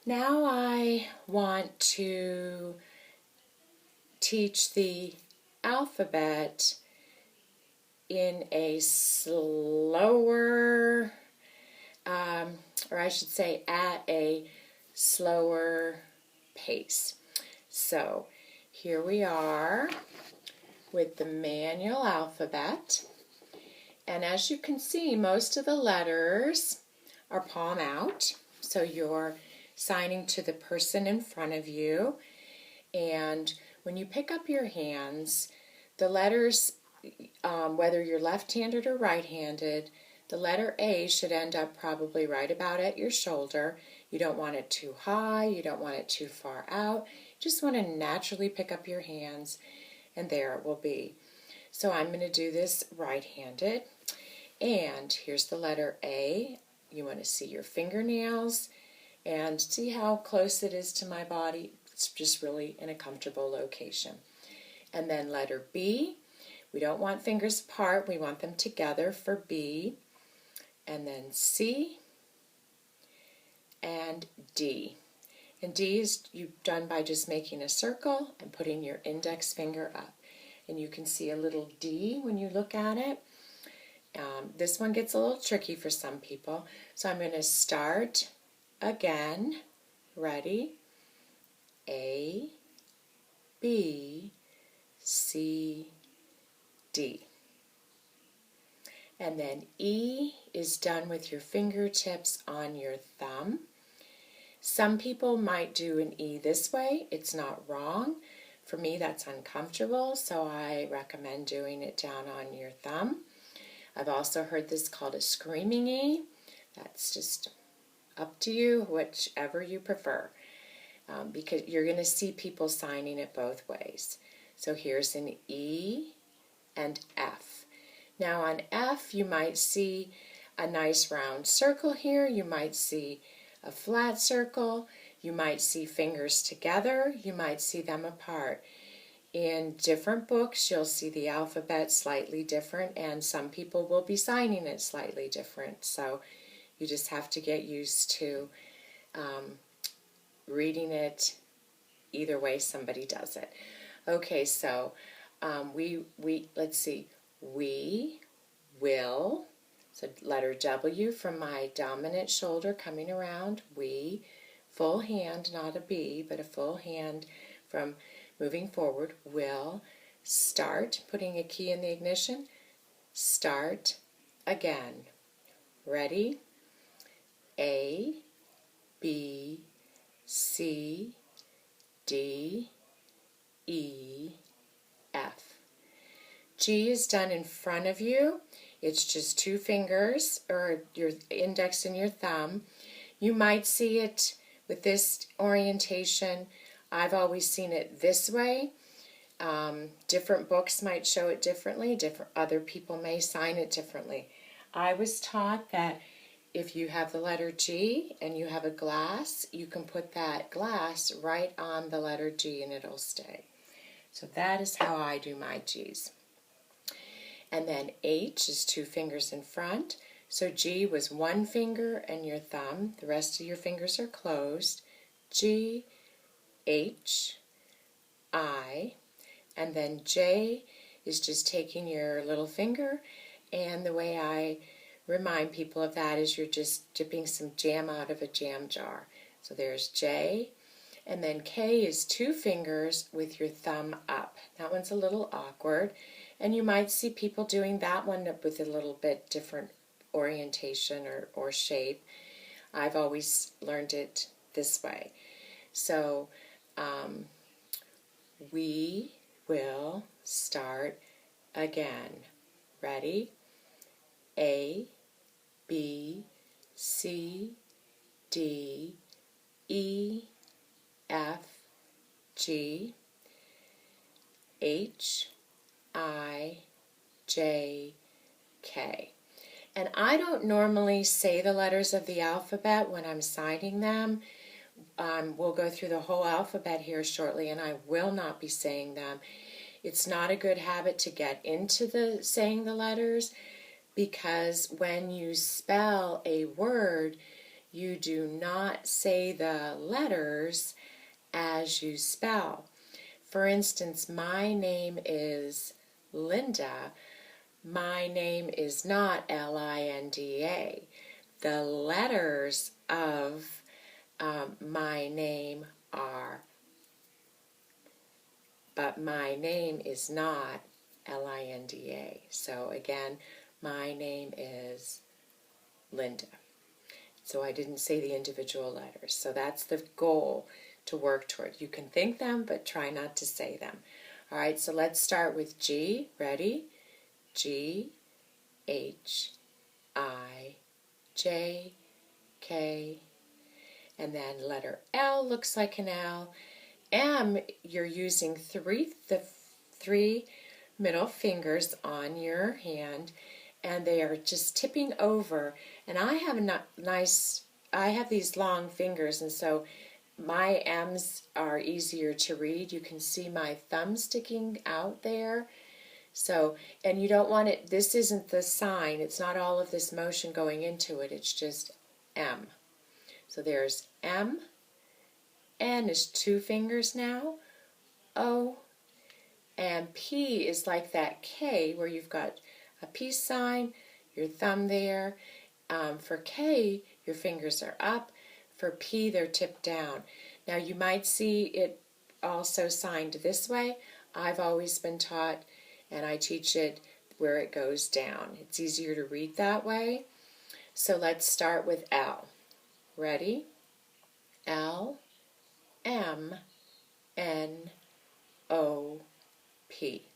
Now I want to teach the alphabet in a slower, or I should say at a slower pace. So here we are with the manual alphabet. And as you can see, most of the letters are palm out. So you're signing to the person in front of you. And when you pick up your hands, the letters, whether you're left-handed or right-handed, the letter A should end up probably right about at your shoulder. You don't want it too high, you don't want it too far out. You just want to naturally pick up your hands, and there it will be. So I'm going to do this right-handed. And here's the letter A. You want to see your fingernails and see how close it is to my body. It's just really in a comfortable location. And then letter B. We don't want fingers apart. We want them together for B. And then C and D. And D is done by just making a circle and putting your index finger up. And you can see a little D when you look at it. This one gets a little tricky for some people. So I'm going to start again. Ready? A, B, C, D. And then E is done with your fingertips on your thumb. Some people might do an E this way. It's not wrong. For me, that's uncomfortable, so I recommend doing it down on your thumb. I've also heard this called a screaming E. That's just up to you, whichever you prefer, because you're going to see people signing it both ways. So here's an E and F. Now on F, you might see a nice round circle here. You might see a flat circle. You might see fingers together. You might see them apart. In different books, you'll see the alphabet slightly different, and some people will be signing it slightly different. So you just have to get used to reading it either way somebody does it. Okay, so let's see. We will, so letter W from my dominant shoulder coming around. We, full hand, not a B, but a full hand from moving forward, will start, putting a key in the ignition, start again. Ready? A, B, C, D, E, F. G is done in front of you. It's just two fingers, or your index and your thumb. You might see it with this orientation. I've always seen it this way. Different books might show it differently. Other people may sign it differently. I was taught that if you have the letter G and you have a glass, you can put that glass right on the letter G and it'll stay. So that is how I do my G's. And then H is two fingers in front. So G was one finger and your thumb. The rest of your fingers are closed. G, H, I, and then J is just taking your little finger, and the way I remind people of that is you're just dipping some jam out of a jam jar. So there's J, and then K is two fingers with your thumb up. That one's a little awkward, and you might see people doing that one with a little bit different orientation or shape. I've always learned it this way. So we will start again. Ready? A, B, C, D, E, F, G, H, I, J, K. And I don't normally say the letters of the alphabet when I'm signing them. We'll go through the whole alphabet here shortly, and I will not be saying them. It's not a good habit to get into saying the letters, because when you spell a word, you do not say the letters as you spell. For instance, my name is Linda. My name is not Linda. The letters of my name are, but my name is not Linda. So again, my name is Linda. So I didn't say the individual letters. So that's the goal to work toward. You can think them, but try not to say them. All right, so let's start with G. Ready? G, H, I, J, K, and then letter L looks like an L. M, you're using the three middle fingers on your hand, and they are just tipping over. And I have these long fingers, and so my M's are easier to read. You can see my thumb sticking out there. So, and you don't want it, this isn't the sign, it's not all of this motion going into it, it's just M. So there's M, N is 2 fingers now, O, and P is like that K where you've got a peace sign, your thumb there. For K, your fingers are up. For P, they're tipped down. Now you might see it also signed this way. I've always been taught, and I teach it where it goes down. It's easier to read that way. So let's start with L. Ready? L, M, N, O, P.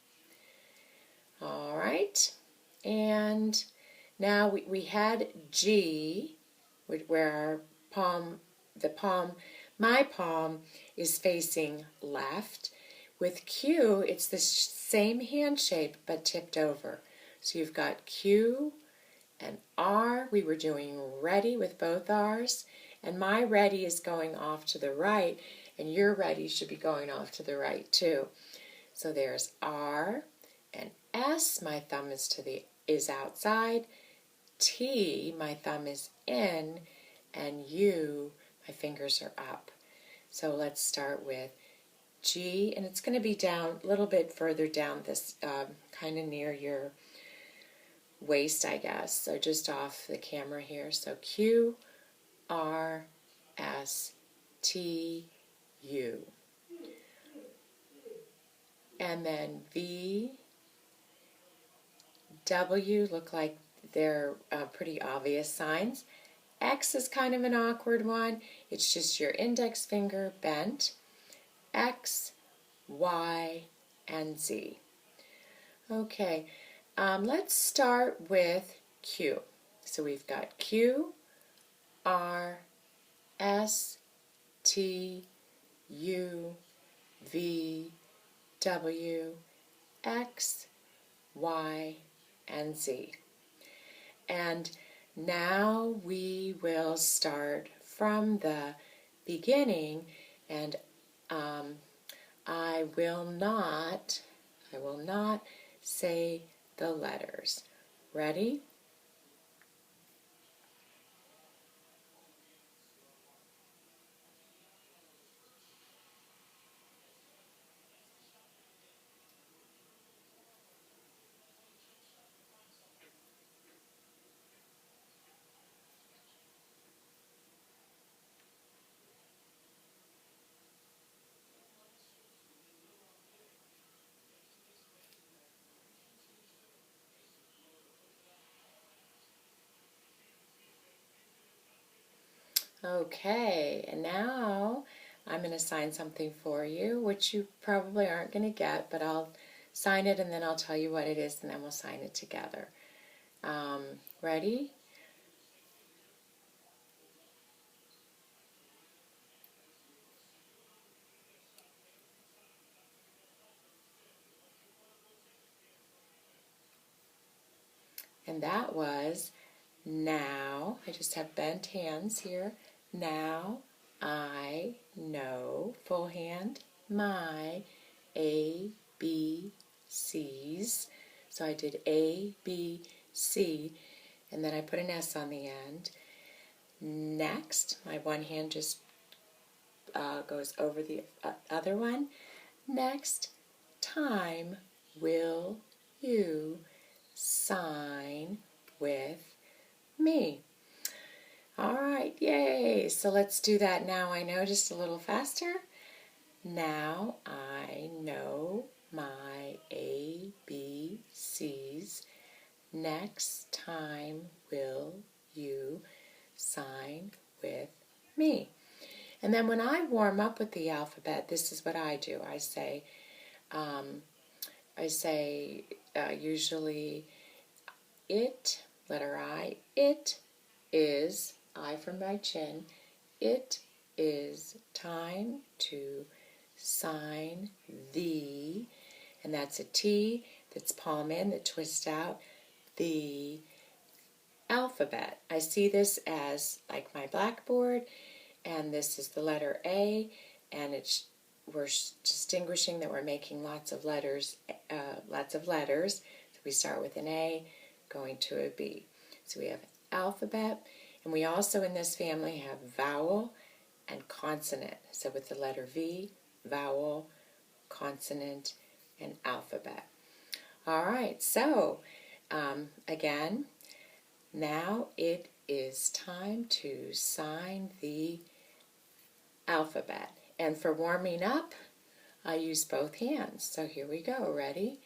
All right. And now we had G, where our my palm is facing left. With Q, it's the same hand shape but tipped over. So you've got Q and R. We were doing ready with both R's. And my ready is going off to the right, and your ready should be going off to the right too. So there's R and S. My thumb is outside. T, my thumb is in, and U, my fingers are up. So let's start with G, and it's going to be down a little bit further down this, kind of near your waist, I guess. So just off the camera here. So Q, R, S, T, U. And then V, W look like they're pretty obvious signs. X is kind of an awkward one. It's just your index finger bent. X, Y, and Z. Okay, let's start with Q. So we've got Q, R, S, T, U, V, W, X, Y, and Z. And now we will start from the beginning, and I will not say the letters. Ready? Okay, and now I'm going to sign something for you, which you probably aren't going to get, but I'll sign it and then I'll tell you what it is, and then we'll sign it together. Ready? And that was now. I just have bent hands here. Now I know, full hand, my A, B, C's. So I did A, B, C, and then I put an S on the end. Next, my one hand just goes over the other one. Next time will you sign with me? All right, yay. So let's do that now. I know, just a little faster. Now I know my ABCs. Next time will you sign with me? And then when I warm up with the alphabet, this is what I do. I say usually it, letter I, it is, I for my chin, it is time to sign the, and that's a T that's palm in, that twists out, the alphabet. I see this as like my blackboard, and this is the letter A, and we're distinguishing that we're making lots of letters. So we start with an A, going to a B. So we have alphabet, and we also in this family have vowel and consonant. So with the letter V, vowel, consonant, and alphabet. All right, so again, now it is time to sign the alphabet. And for warming up, I use both hands. So here we go. Ready?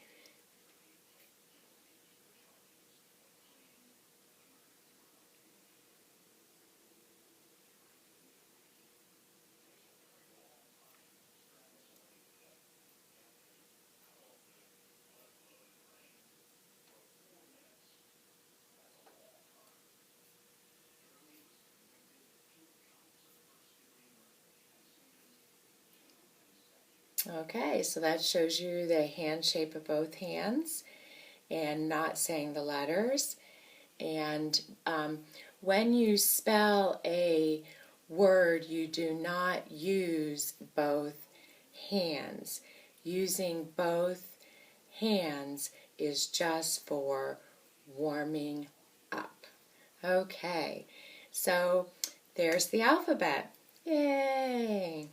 Okay, so that shows you the hand shape of both hands and not saying the letters. And when you spell a word, you do not use both hands. Using both hands is just for warming up. Okay, so there's the alphabet. Yay!